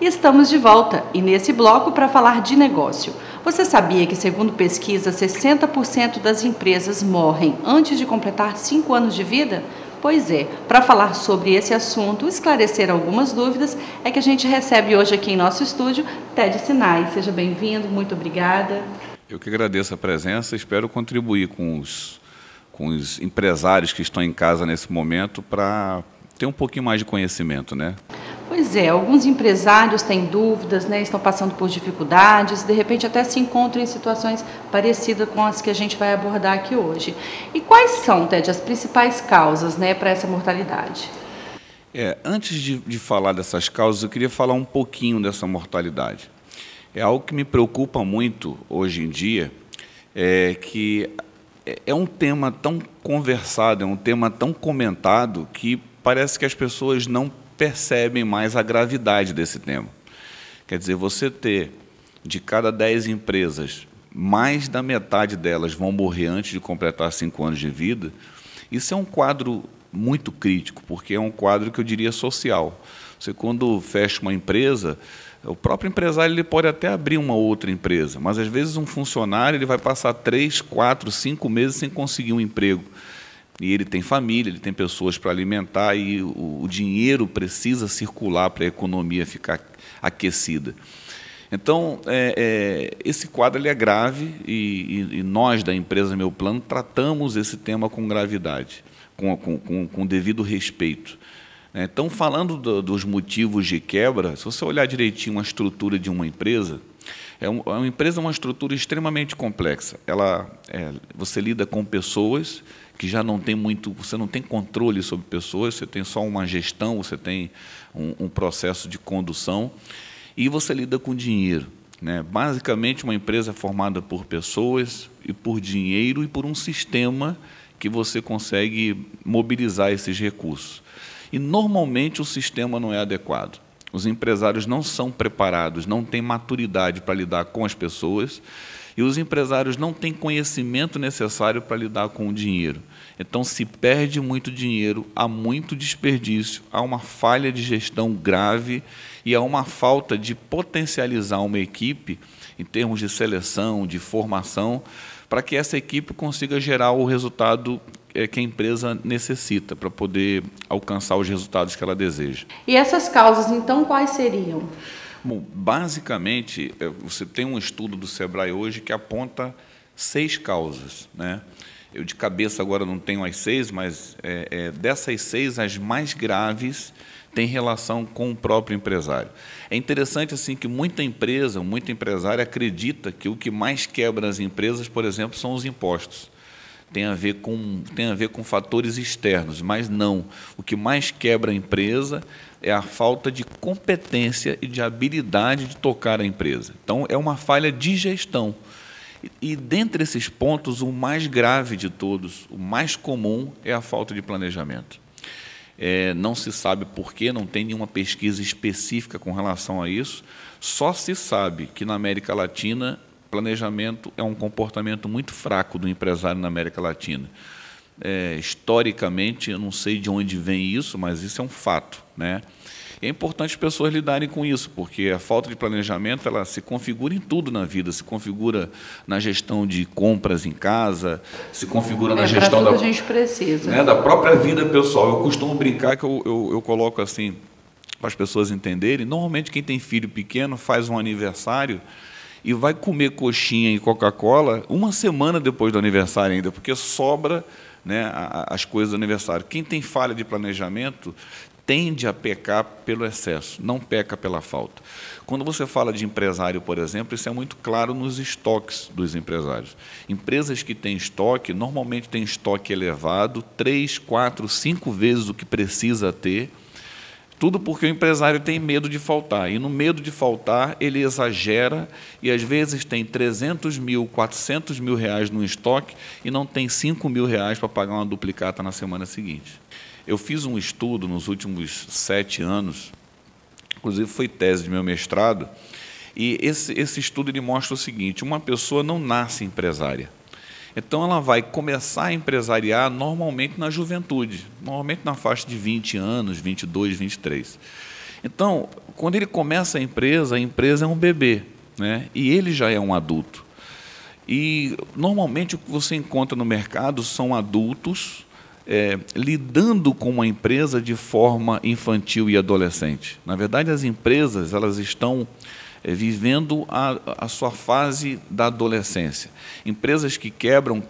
estamos de volta e nesse bloco para falar de negócio. Você sabia que, segundo pesquisa, 60% das empresas morrem antes de completar 5 anos de vida? Pois é, para falar sobre esse assunto, esclarecer algumas dúvidas, é que a gente recebe hoje aqui em nosso estúdio Ted Sinai. Seja bem-vindo, muito obrigada. Eu que agradeço a presença, espero contribuir com os empresários que estão em casa nesse momento para ter um pouquinho mais de conhecimento, né? Pois é, alguns empresários têm dúvidas, né, estão passando por dificuldades, de repente até se encontram em situações parecidas com as que a gente vai abordar aqui hoje. E quais são, Ted, as principais causas, né, para essa mortalidade? Antes de falar dessas causas, eu queria falar um pouquinho dessa mortalidade. É algo que me preocupa muito hoje em dia, que é um tema tão conversado, é um tema tão comentado que parece que as pessoas não percebem mais a gravidade desse tema. Quer dizer, você ter de cada 10 empresas, mais da metade delas vão morrer antes de completar 5 anos de vida, isso é um quadro muito crítico, porque é um quadro que eu diria social. Você, quando fecha uma empresa, o próprio empresário ele pode até abrir uma outra empresa, mas às vezes um funcionário ele vai passar 3, 4, 5 meses sem conseguir um emprego. E ele tem família, ele tem pessoas para alimentar e o dinheiro precisa circular para a economia ficar aquecida. Então, esse quadro ele é grave e nós, da empresa Meu Plano, tratamos esse tema com gravidade, com devido respeito. Então, falando dos motivos de quebra, se você olhar direitinho a estrutura de uma empresa, uma empresa é uma estrutura extremamente complexa. Você lida com pessoas que já não tem você não tem controle sobre pessoas, você tem só uma gestão, você tem um processo de condução e você lida com dinheiro, né? Basicamente, uma empresa é formada por pessoas e por dinheiro e por um sistema que você consegue mobilizar esses recursos. E, normalmente, o sistema não é adequado. Os empresários não são preparados, não têm maturidade para lidar com as pessoas e os empresários não têm conhecimento necessário para lidar com o dinheiro. Então, se perde muito dinheiro, há muito desperdício, há uma falha de gestão grave e há uma falta de potencializar uma equipe em termos de seleção, de formação, para que essa equipe consiga gerar o resultado que a empresa necessita para poder alcançar os resultados que ela deseja. E essas causas, então, quais seriam? Bom, basicamente, você tem um estudo do Sebrae hoje que aponta 6 causas, né? Eu de cabeça agora não tenho as 6, mas dessas 6, as mais graves têm relação com o próprio empresário. É interessante assim que muita empresária acredita que o que mais quebra as empresas, por exemplo, são os impostos. Tem a ver com fatores externos, mas não. O que mais quebra a empresa é a falta de competência e de habilidade de tocar a empresa. Então, é uma falha de gestão. E dentre esses pontos, o mais grave de todos, o mais comum, é a falta de planejamento. Não se sabe por quê, não tem nenhuma pesquisa específica com relação a isso, só se sabe que na América Latina planejamento é um comportamento muito fraco do empresário na América Latina. Historicamente, eu não sei de onde vem isso, mas isso é um fato, né? E é importante as pessoas lidarem com isso, porque a falta de planejamento ela se configura em tudo na vida, se configura na gestão de compras em casa, se configura na gestão a gente precisa. Né, da própria vida pessoal. Eu costumo brincar que eu coloco assim, para as pessoas entenderem, normalmente quem tem filho pequeno faz um aniversário e vai comer coxinha e Coca-Cola uma semana depois do aniversário ainda, porque sobra, né, as coisas do aniversário. Quem tem falha de planejamento tende a pecar pelo excesso, não peca pela falta. Quando você fala de empresário, por exemplo, isso é muito claro nos estoques dos empresários. Empresas que têm estoque, normalmente têm estoque elevado, 3, 4, 5 vezes o que precisa ter, tudo porque o empresário tem medo de faltar. E no medo de faltar, ele exagera e, às vezes, tem 300 mil, 400 mil reais no estoque e não tem 5 mil reais para pagar uma duplicata na semana seguinte. Eu fiz um estudo nos últimos 7 anos, inclusive foi tese de meu mestrado, e esse estudo ele mostra o seguinte: uma pessoa não nasce empresária. Então, ela vai começar a empresariar normalmente na juventude, normalmente na faixa de 20 anos, 22, 23. Então, quando ele começa a empresa é um bebê, né? E ele já é um adulto. E, normalmente, o que você encontra no mercado são adultos lidando com uma empresa de forma infantil e adolescente. Na verdade, as empresas elas estão vivendo a sua fase da adolescência. Empresas que quebram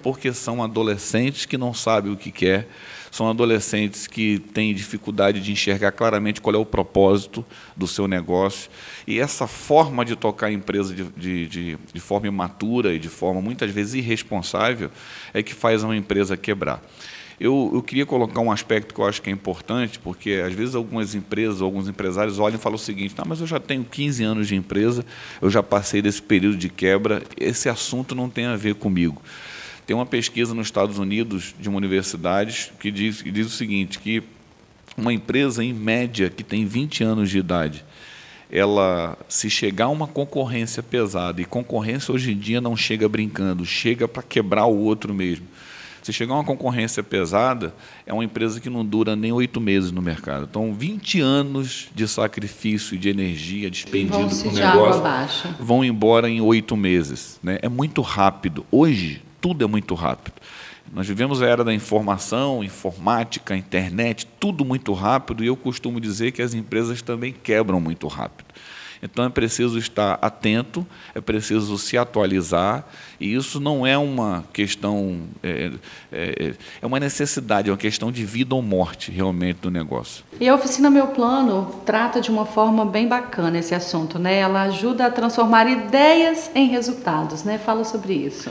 porque são adolescentes que não sabem o que quer, são adolescentes que têm dificuldade de enxergar claramente qual é o propósito do seu negócio. E essa forma de tocar a empresa de forma imatura e de forma, muitas vezes, irresponsável, é que faz uma empresa quebrar. Eu queria colocar um aspecto que eu acho que é importante, porque, às vezes, algumas empresas, alguns empresários olham e falam o seguinte: "Não, mas eu já tenho 15 anos de empresa, eu já passei desse período de quebra, esse assunto não tem a ver comigo". Tem uma pesquisa nos Estados Unidos, de uma universidade, que diz o seguinte, que uma empresa, em média, que tem 20 anos de idade, ela, se chegar a uma concorrência pesada, e concorrência hoje em dia não chega brincando, chega para quebrar o outro mesmo. Se chegar a uma concorrência pesada, é uma empresa que não dura nem 8 meses no mercado. Então, 20 anos de sacrifício e de energia despendido para o negócio vão embora em 8 meses. Né? É muito rápido. Hoje, tudo é muito rápido. Nós vivemos a era da informação, informática, internet, tudo muito rápido, e eu costumo dizer que as empresas também quebram muito rápido. Então, é preciso estar atento, é preciso se atualizar, e isso não é uma questão, é uma necessidade, é uma questão de vida ou morte, realmente, do negócio. E a Oficina Meu Plano trata de uma forma bem bacana esse assunto, né? Ela ajuda a transformar ideias em resultados, né? Fala sobre isso.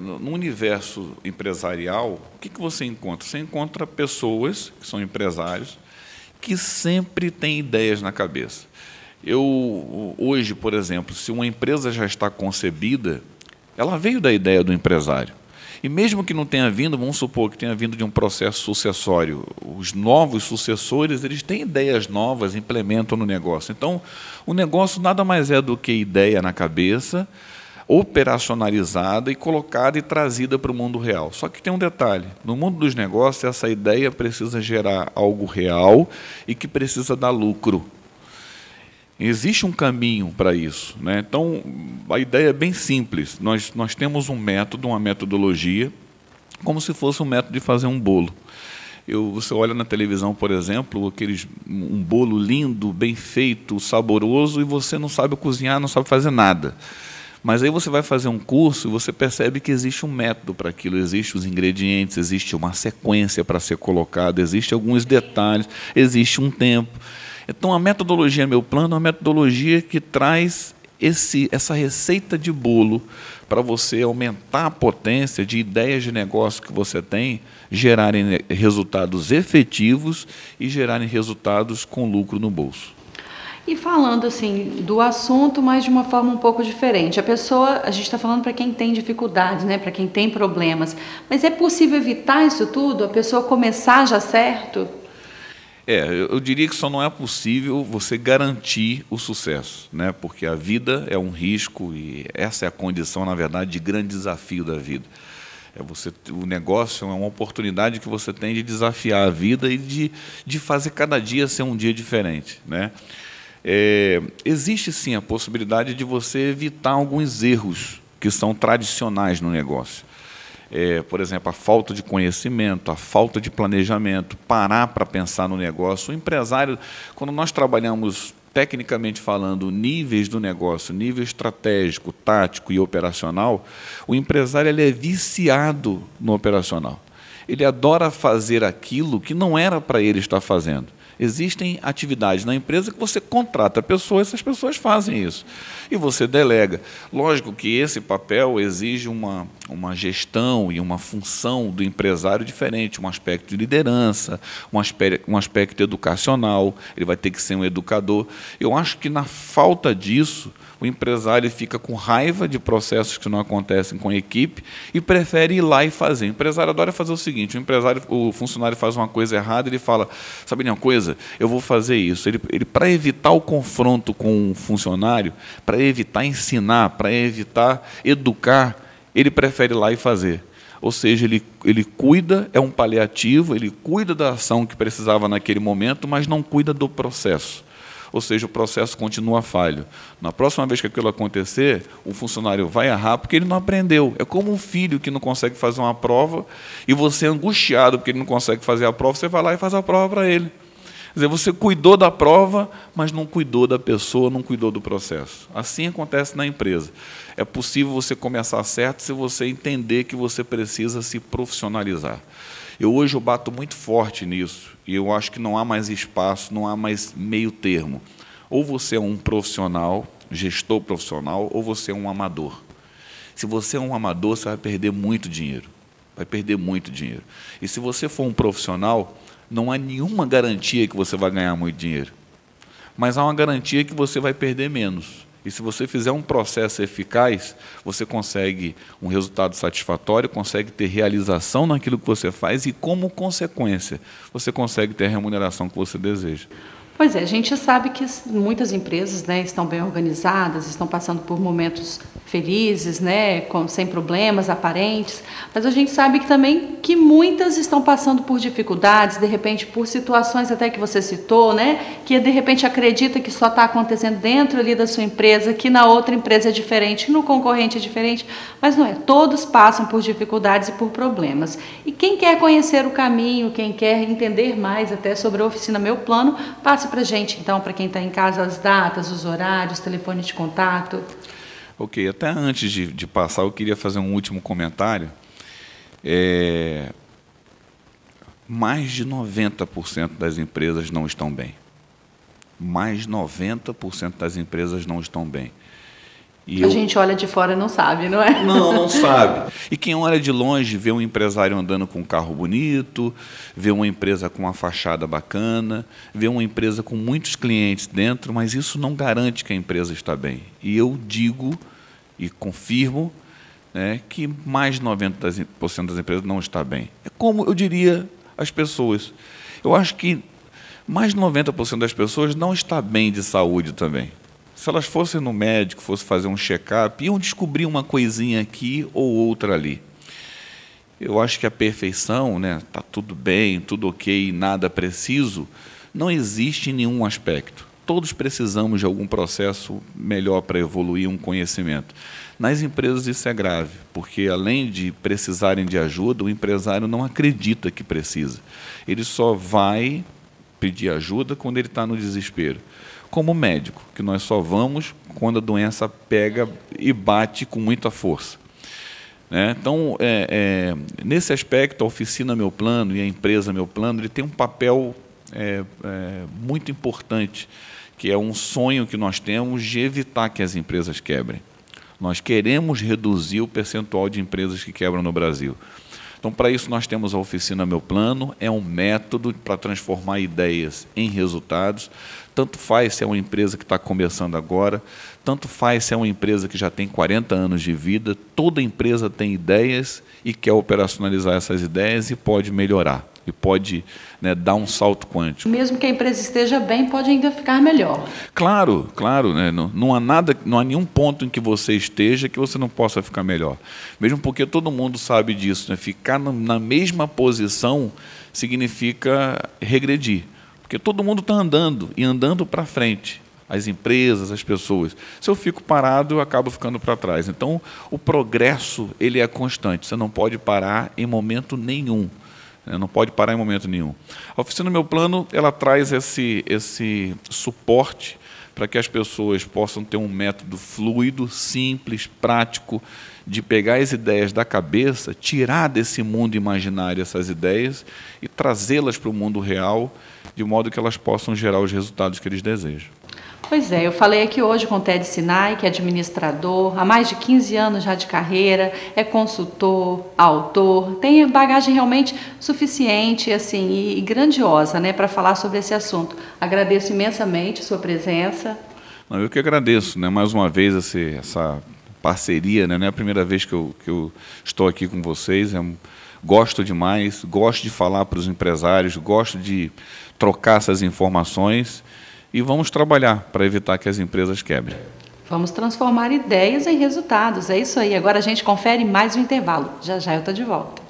No universo empresarial, o que você encontra? Você encontra pessoas, que são empresários, que sempre têm ideias na cabeça. Hoje, por exemplo, se uma empresa já está concebida, ela veio da ideia do empresário. E mesmo que não tenha vindo, vamos supor que tenha vindo de um processo sucessório, os novos sucessores, eles têm ideias novas, implementam no negócio. Então, o negócio nada mais é do que ideia na cabeça, operacionalizada e colocada e trazida para o mundo real. Só que tem um detalhe: no mundo dos negócios, essa ideia precisa gerar algo real e que precisa dar lucro. Existe um caminho para isso, né? Então, a ideia é bem simples. Nós temos um método, uma metodologia, como se fosse um método de fazer um bolo. Você olha na televisão, por exemplo, um bolo lindo, bem feito, saboroso, e você não sabe cozinhar, não sabe fazer nada. Mas aí você vai fazer um curso e você percebe que existe um método para aquilo, existem os ingredientes, existe uma sequência para ser colocada, existem alguns detalhes, existe um tempo. Então, a metodologia Meu Plano é uma metodologia que traz essa receita de bolo para você aumentar a potência de ideias de negócio que você tem, gerarem resultados efetivos e gerarem resultados com lucro no bolso. E falando assim do assunto, mas de uma forma um pouco diferente. A gente está falando para quem tem dificuldades, né? Para quem tem problemas. Mas é possível evitar isso tudo? A pessoa começar já certo? Eu diria que só não é possível você garantir o sucesso, né? Porque a vida é um risco e essa é a condição, na verdade, de grande desafio da vida. O negócio é uma oportunidade que você tem de desafiar a vida e de fazer cada dia ser um dia diferente, né? Existe sim a possibilidade de você evitar alguns erros que são tradicionais no negócio. Por exemplo, a falta de conhecimento, a falta de planejamento, parar para pensar no negócio. O empresário, quando nós trabalhamos, tecnicamente falando, níveis do negócio, nível estratégico, tático e operacional, o empresário ele é viciado no operacional. Ele adora fazer aquilo que não era para ele estar fazendo. Existem atividades na empresa que você contrata pessoas, essas pessoas fazem isso. E você delega. Lógico que esse papel exige uma gestão e uma função do empresário diferente, um aspecto de liderança, um aspecto educacional, ele vai ter que ser um educador. Eu acho que, na falta disso, o empresário fica com raiva de processos que não acontecem com a equipe e prefere ir lá e fazer. O empresário adora fazer o seguinte: o funcionário faz uma coisa errada, ele fala, sabe de uma coisa, eu vou fazer isso. Ele para evitar o confronto com o funcionário, para evitar ensinar, para evitar educar, ele prefere ir lá e fazer. Ou seja, ele cuida, é um paliativo, ele cuida da ação que precisava naquele momento, mas não cuida do processo. Ou seja, o processo continua falho. Na próxima vez que aquilo acontecer, o funcionário vai errar porque ele não aprendeu. É como um filho que não consegue fazer uma prova e você, angustiado porque ele não consegue fazer a prova, você vai lá e faz a prova para ele. Quer dizer, você cuidou da prova, mas não cuidou da pessoa, não cuidou do processo. Assim acontece na empresa. É possível você começar certo se você entender que você precisa se profissionalizar. Hoje eu bato muito forte nisso, e eu acho que não há mais espaço, não há mais meio termo. Ou você é um profissional, gestor profissional, ou você é um amador. Se você é um amador, você vai perder muito dinheiro. Vai perder muito dinheiro. E se você for um profissional, não há nenhuma garantia que você vai ganhar muito dinheiro. Mas há uma garantia que você vai perder menos. E se você fizer um processo eficaz, você consegue um resultado satisfatório, consegue ter realização naquilo que você faz e, como consequência, você consegue ter a remuneração que você deseja. Pois é, a gente sabe que muitas empresas, né, estão bem organizadas, estão passando por momentos felizes, né, sem problemas aparentes, mas a gente sabe que também que muitas estão passando por dificuldades, de repente por situações até que você citou, né, que de repente acredita que só está acontecendo dentro ali da sua empresa, que na outra empresa é diferente, que no concorrente é diferente, mas não é, todos passam por dificuldades e por problemas. E quem quer conhecer o caminho, quem quer entender mais até sobre a oficina Meu Plano, passe para a gente, então, para quem está em casa, as datas, os horários, telefone de contato. Ok, até antes de passar, eu queria fazer um último comentário. Mais de 90% das empresas não estão bem. Mais de 90% das empresas não estão bem. A gente olha de fora e não sabe, não é? Não sabe. E quem olha de longe vê um empresário andando com um carro bonito, vê uma empresa com uma fachada bacana, vê uma empresa com muitos clientes dentro, mas isso não garante que a empresa está bem. E eu digo e confirmo, né, que mais de 90% das empresas não está bem. É como eu diria às pessoas. Eu acho que mais de 90% das pessoas não está bem de saúde também. Se elas fossem no médico, fossem fazer um check-up, iam descobrir uma coisinha aqui ou outra ali. Eu acho que a perfeição, né, tá tudo bem, tudo ok, nada preciso, não existe em nenhum aspecto. Todos precisamos de algum processo melhor para evoluir um conhecimento. Nas empresas isso é grave, porque além de precisarem de ajuda, o empresário não acredita que precisa. Ele só vai pedir ajuda quando ele está no desespero. Como médico, que nós só vamos quando a doença pega e bate com muita força. Né? Então, nesse aspecto, a oficina Meu Plano e a empresa Meu Plano, ele tem um papel muito importante, que é um sonho que nós temos de evitar que as empresas quebrem. Nós queremos reduzir o percentual de empresas que quebram no Brasil. Então, para isso, nós temos a oficina Meu Plano, é um método para transformar ideias em resultados. Tanto faz se é uma empresa que está começando agora, tanto faz se é uma empresa que já tem 40 anos de vida, toda empresa tem ideias e quer operacionalizar essas ideias e pode melhorar, e pode, né, dar um salto quântico. Mesmo que a empresa esteja bem, pode ainda ficar melhor. Claro, né, não há nenhum ponto em que você esteja que você não possa ficar melhor. Mesmo porque todo mundo sabe disso, né? Ficar na mesma posição significa regredir. Porque todo mundo está andando, e andando para frente. As empresas, as pessoas. Se eu fico parado, eu acabo ficando para trás. Então, o progresso ele é constante. Você não pode parar em momento nenhum. Não pode parar em momento nenhum. A oficina Meu Plano, ela traz esse suporte para que as pessoas possam ter um método fluido, simples, prático, de pegar as ideias da cabeça, tirar desse mundo imaginário essas ideias e trazê-las para o mundo real, de modo que elas possam gerar os resultados que eles desejam. Pois é, eu falei aqui hoje com o Ted Sinai, que é administrador, há mais de 15 anos já de carreira, é consultor, autor, tem bagagem realmente suficiente assim, e grandiosa, né, para falar sobre esse assunto. Agradeço imensamente a sua presença. Não, eu que agradeço, né, mais uma vez essa parceria, né, não é a primeira vez que eu estou aqui com vocês, gosto demais, gosto de falar para os empresários, gosto de trocar essas informações e vamos trabalhar para evitar que as empresas quebrem. Vamos transformar ideias em resultados. É isso aí. Agora a gente confere mais um intervalo. Já já eu estou de volta.